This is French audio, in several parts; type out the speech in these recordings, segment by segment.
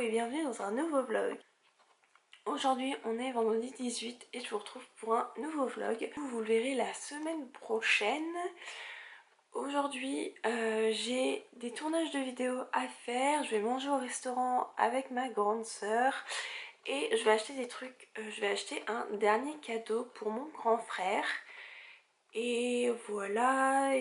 et bienvenue dans un nouveau vlog. Aujourd'hui on est vendredi 18 et je vous retrouve pour un nouveau vlog. Vous le verrez la semaine prochaine. Aujourd'hui j'ai des tournages de vidéos à faire. Je vais manger au restaurant avec ma grande sœur. Et je vais acheter des trucs, je vais acheter un dernier cadeau pour mon grand frère. Et voilà,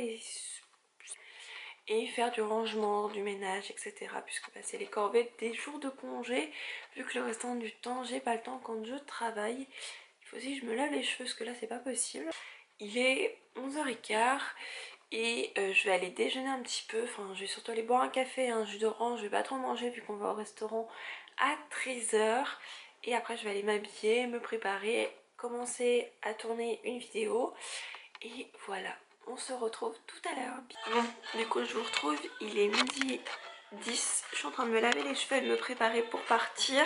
et faire du rangement, du ménage, etc. Puisque c'est les corvées des jours de congé. Vu que le restant du temps, j'ai pas le temps quand je travaille. Il faut aussi que je me lave les cheveux parce que là c'est pas possible. Il est 11h15 et je vais aller déjeuner un petit peu. Enfin, je vais surtout aller boire un café, un jus d'orange. Je vais pas trop manger vu qu'on va au restaurant à 13h. Et après je vais aller m'habiller, me préparer, commencer à tourner une vidéo. Et voilà, on se retrouve tout à l'heure. Bon, du coup je vous retrouve, il est midi 10. Je suis en train de me laver les cheveux et de me préparer pour partir.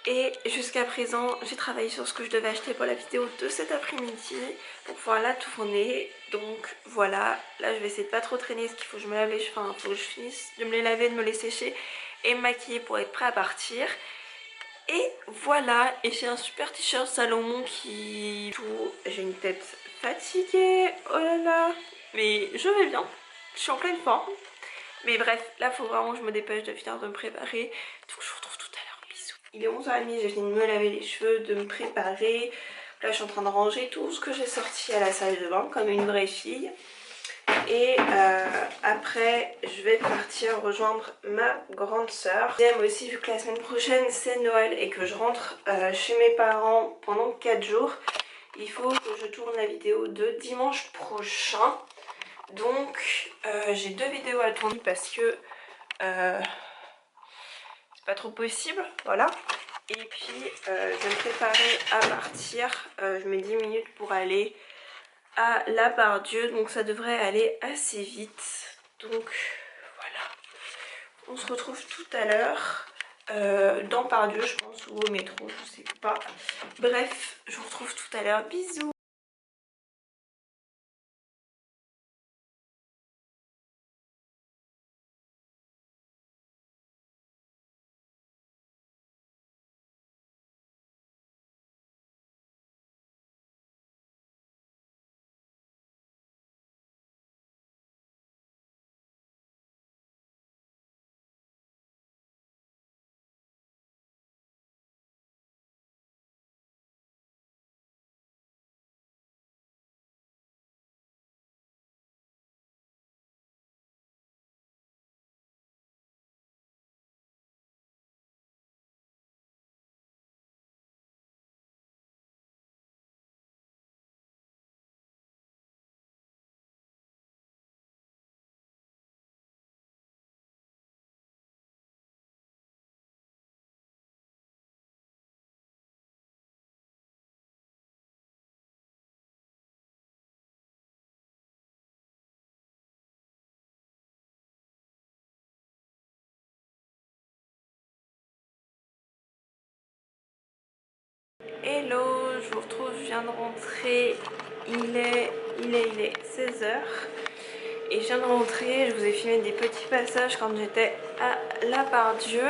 Et jusqu'à présent, j'ai travaillé sur ce que je devais acheter pour la vidéo de cet après-midi pour pouvoir la tourner. Donc voilà, là je vais essayer de pas trop traîner parce qu'il faut que je me lave les cheveux, il faut que je finisse de me les laver, de me les sécher et me maquiller pour être prêt à partir. Et voilà, et j'ai un super t-shirt Salomon qui... J'ai une tête fatiguée, oh là là. Mais je vais bien, je suis en pleine forme. Mais bref, là faut vraiment que je me dépêche de finir de me préparer. Donc je vous retrouve tout à l'heure, bisous. Il est 11h30, j'ai fini de me laver les cheveux, de me préparer. Là je suis en train de ranger tout ce que j'ai sorti à la salle de bain comme une vraie fille. Et après je vais partir rejoindre ma grande sœur. J'aime aussi, vu que la semaine prochaine c'est Noël et que je rentre chez mes parents pendant 4 jours, il faut que je tourne la vidéo de dimanche prochain. Donc j'ai 2 vidéos à tourner parce que c'est pas trop possible, voilà. Et puis je vais me préparer à partir, je mets 10 minutes pour aller à La Part-Dieu, donc ça devrait aller assez vite. Donc voilà, on se retrouve tout à l'heure dans Part-Dieu je pense, ou au métro, je sais pas. Bref, je vous retrouve tout à l'heure, bisous. Hello, je vous retrouve, je viens de rentrer, il est 16h et je viens de rentrer. Je vous ai filmé des petits passages quand j'étais à La Part-Dieu,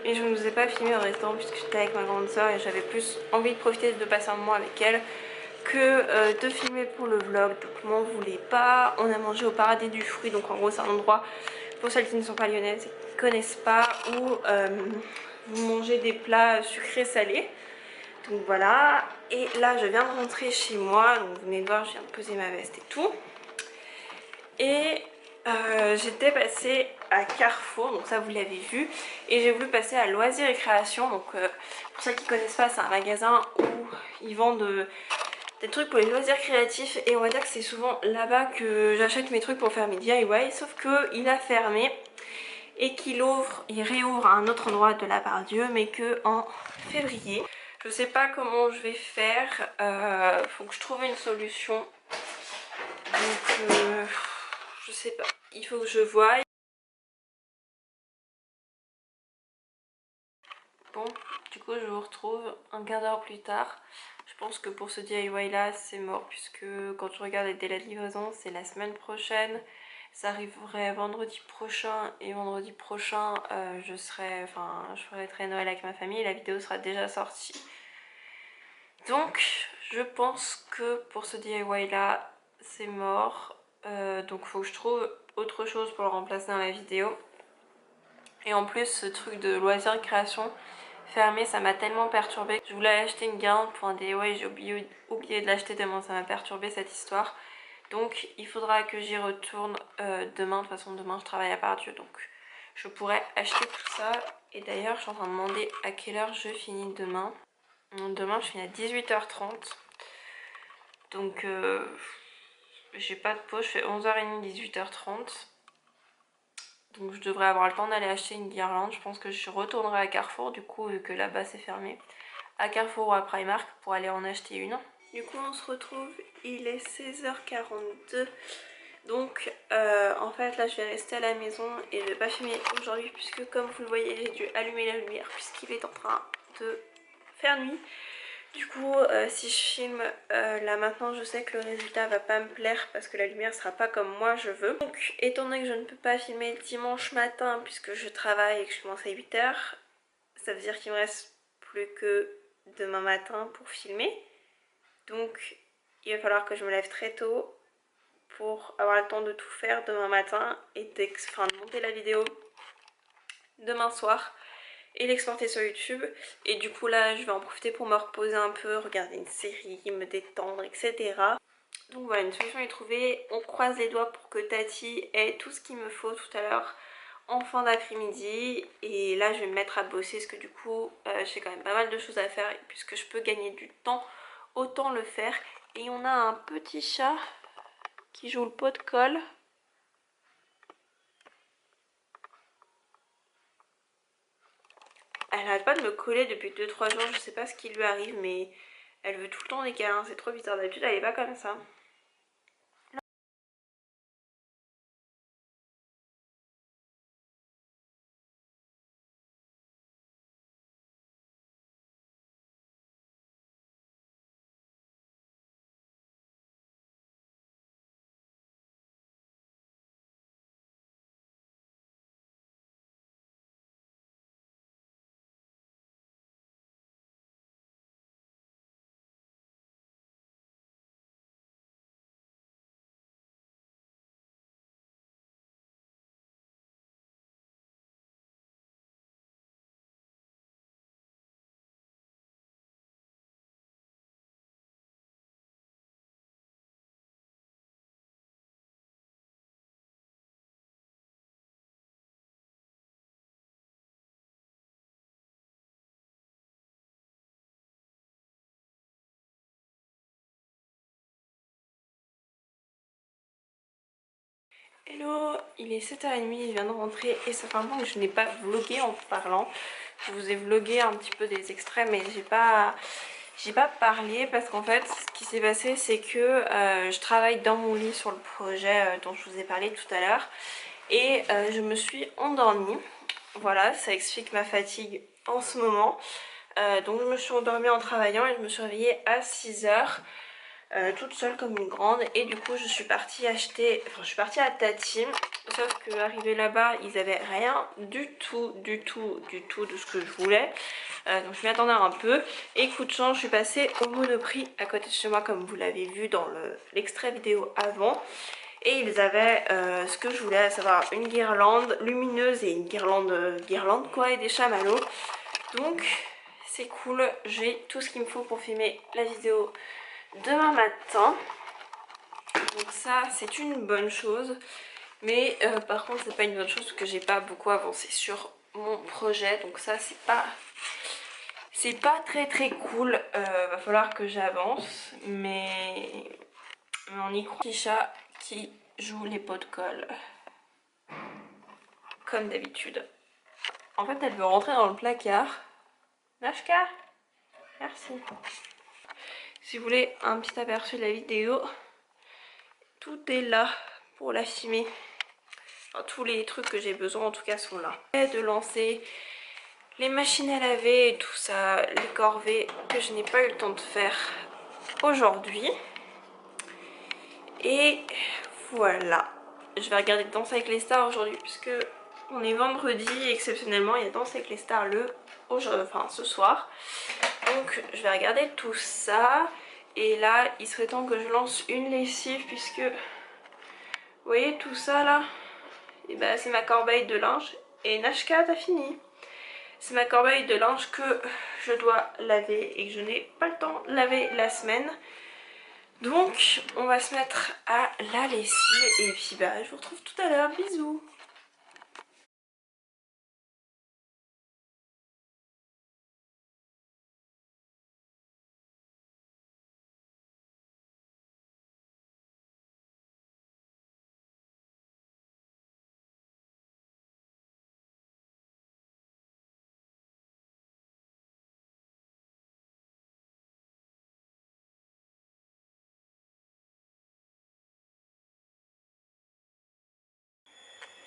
mais je ne vous ai pas filmé au restaurant puisque j'étais avec ma grande soeur et j'avais plus envie de profiter de passer un moment avec elle que de filmer pour le vlog. Donc m'en voulez pas. On a mangé au Paradis du Fruit, donc en gros c'est un endroit pour celles qui ne sont pas lyonnaises et qui ne connaissent pas, où vous mangez des plats sucrés salés. Donc voilà, et là je viens de rentrer chez moi, donc vous venez de voir, je viens de poser ma veste et tout. Et j'étais passée à Carrefour, donc ça vous l'avez vu. Et j'ai voulu passer à Loisirs et Création, donc pour ceux qui connaissent pas, c'est un magasin où ils vendent des trucs pour les loisirs créatifs. Et on va dire que c'est souvent là-bas que j'achète mes trucs pour faire mes DIY, sauf qu'il a fermé. Et qu'il réouvre à un autre endroit de La Part-Dieu, mais que en février. Je sais pas comment je vais faire, faut que je trouve une solution. Donc je sais pas, il faut que je voie. Bon, du coup je vous retrouve un quart d'heure plus tard. Je pense que pour ce DIY là c'est mort, puisque quand je regarde les délais de livraison c'est la semaine prochaine. Ça arriverait vendredi prochain et vendredi prochain je ferai Noël avec ma famille et la vidéo sera déjà sortie. Donc je pense que pour ce DIY là c'est mort. Donc faut que je trouve autre chose pour le remplacer dans la vidéo. Et en plus ce truc de loisir création fermé, ça m'a tellement perturbée. Je voulais acheter une guirlande pour un DIY, j'ai oublié de l'acheter tellement ça m'a perturbée cette histoire. Donc il faudra que j'y retourne demain. De toute façon demain je travaille à Pardieu, donc je pourrais acheter tout ça. Et d'ailleurs je suis en train de demander à quelle heure je finis demain. Demain je finis à 18h30. Donc j'ai pas de pause, je fais 11h30, 18h30. Donc je devrais avoir le temps d'aller acheter une guirlande. Je pense que je retournerai à Carrefour du coup vu que là-bas c'est fermé. À Carrefour ou à Primark pour aller en acheter une. Du coup on se retrouve, il est 16h42. Donc en fait là je vais rester à la maison et je vais pas filmer aujourd'hui puisque comme vous le voyez j'ai dû allumer la lumière puisqu'il est en train de faire nuit. Du coup si je filme là maintenant je sais que le résultat va pas me plaire parce que la lumière sera pas comme moi je veux. Donc étant donné que je ne peux pas filmer dimanche matin puisque je travaille et que je commence à 8h, ça veut dire qu'il me reste plus que demain matin pour filmer. Donc il va falloir que je me lève très tôt pour avoir le temps de tout faire demain matin et de monter la vidéo demain soir et l'exporter sur YouTube. Et du coup là je vais en profiter pour me reposer un peu, regarder une série, me détendre, etc. Donc voilà, une solution est trouvée. On croise les doigts pour que Tati ait tout ce qu'il me faut tout à l'heure en fin d'après-midi. Et là je vais me mettre à bosser parce que du coup j'ai quand même pas mal de choses à faire et puisque je peux gagner du temps, autant le faire. Et on a un petit chat qui joue le pot de colle. Elle n'arrête pas de me coller depuis 2-3 jours, je sais pas ce qui lui arrive mais elle veut tout le temps des câlins, c'est trop bizarre, d'habitude elle est pas comme ça. Hello, il est 7h30, je viens de rentrer et ça fait un moment que je n'ai pas vlogué en parlant. Je vous ai vlogué un petit peu des extraits mais j'ai pas parlé parce qu'en fait ce qui s'est passé c'est que je travaille dans mon lit sur le projet dont je vous ai parlé tout à l'heure et je me suis endormie. Voilà, ça explique ma fatigue en ce moment. Donc je me suis endormie en travaillant et je me suis réveillée à 6h. Toute seule comme une grande et du coup je suis partie acheter, je suis partie à Tati, sauf que arrivé là-bas ils avaient rien du tout de ce que je voulais, donc je m'y attendais un peu et coup de chance je suis passée au Monoprix à côté de chez moi comme vous l'avez vu dans l'extrait vidéo avant et ils avaient ce que je voulais, à savoir une guirlande lumineuse et une guirlande quoi et des chamallows. Donc c'est cool, j'ai tout ce qu'il me faut pour filmer la vidéo demain matin, donc ça c'est une bonne chose, mais par contre c'est pas une bonne chose parce que j'ai pas beaucoup avancé sur mon projet, donc ça c'est pas très cool. Va falloir que j'avance, mais on y croit. Petit chat qui joue les pots de colle comme d'habitude. En fait elle veut rentrer dans le placard. Nashka, merci. Si vous voulez un petit aperçu de la vidéo, tout est là pour la filmer. Enfin, tous les trucs que j'ai besoin en tout cas sont là. Et de lancer les machines à laver et tout ça, les corvées que je n'ai pas eu le temps de faire aujourd'hui. Et voilà. je vais regarder Danse avec les stars aujourd'hui puisque on est vendredi et exceptionnellement il y a Danse avec les stars ce soir. Donc je vais regarder tout ça et là il serait temps que je lance une lessive puisque vous voyez tout ça là, et ben c'est ma corbeille de linge et Nashka t'as fini. C'est ma corbeille de linge que je dois laver et que je n'ai pas le temps de laver la semaine. Donc on va se mettre à la lessive et puis bah je vous retrouve tout à l'heure, bisous.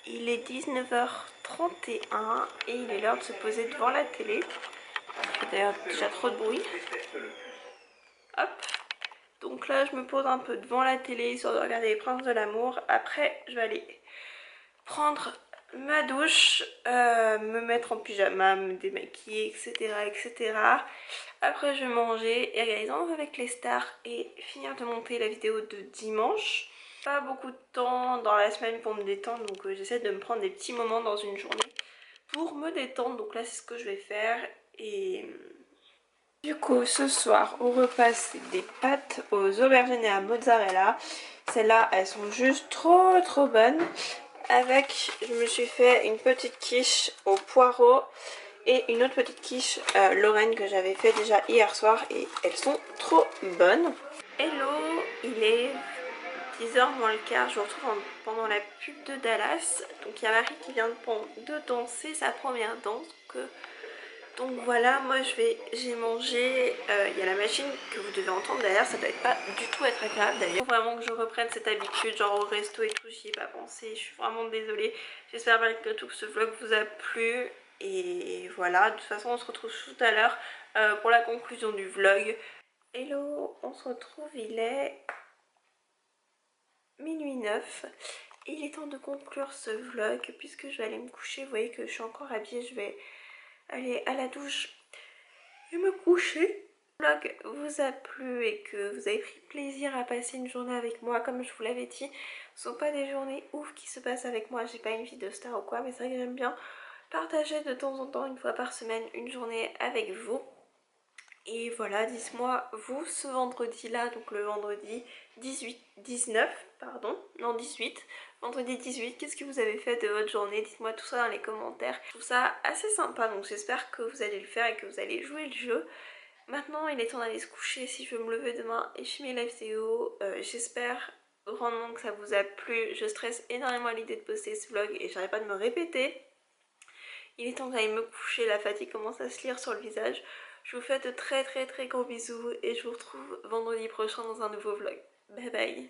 Il est 19h31 et il est l'heure de se poser devant la télé. Il fait d'ailleurs déjà trop de bruit. Hop. Donc là je me pose un peu devant la télé histoire de regarder les Princes de l'amour. Après je vais aller prendre ma douche, me mettre en pyjama, me démaquiller, etc. etc. Après je vais manger et regarder Danse avec les stars et finir de monter la vidéo de dimanche. Pas beaucoup de temps dans la semaine pour me détendre, donc j'essaie de me prendre des petits moments dans une journée pour me détendre. Donc là c'est ce que je vais faire. Et du coup ce soir au repas c'est des pâtes aux aubergines et à mozzarella. Celles-là elles sont juste trop bonnes. Avec, je me suis fait une petite quiche au poireau et une autre petite quiche Lorraine que j'avais fait déjà hier soir et elles sont trop bonnes. Hello, il est 10h moins le quart, je vous retrouve pendant la pub de Dallas. Donc il y a Marie qui vient de danser sa première danse. Donc voilà, moi j'ai mangé, il y a la machine que vous devez entendre derrière, ça doit pas du tout être agréable d'ailleurs. Faut vraiment que je reprenne cette habitude, genre au resto et tout, j'y ai pas pensé, je suis vraiment désolée. J'espère malgré tout que ce vlog vous a plu et voilà, de toute façon on se retrouve tout à l'heure pour la conclusion du vlog. Hello, on se retrouve, il est minuit 9 et il est temps de conclure ce vlog puisque je vais aller me coucher. Vous voyez que je suis encore habillée, je vais aller à la douche et me coucher. Le vlog vous a plu et que vous avez pris plaisir à passer une journée avec moi, comme je vous l'avais dit, ce ne sont pas des journées ouf qui se passent avec moi, j'ai pas une vie de star ou quoi, mais c'est vrai que j'aime bien partager de temps en temps, une fois par semaine, une journée avec vous. Et voilà, dites-moi vous ce vendredi là, donc le vendredi 19 pardon, non 18, vendredi 18, qu'est-ce que vous avez fait de votre journée? Dites-moi tout ça dans les commentaires. Je trouve ça assez sympa, donc j'espère que vous allez le faire et que vous allez jouer le jeu. Maintenant il est temps d'aller se coucher si je veux me lever demain et filmer la vidéo. J'espère grandement que ça vous a plu. Je stresse énormément à l'idée de poster ce vlog et j'arrête pas de me répéter. Il est temps que j'aille me coucher, la fatigue commence à se lire sur le visage. Je vous fais de très gros bisous et je vous retrouve vendredi prochain dans un nouveau vlog. Bye bye.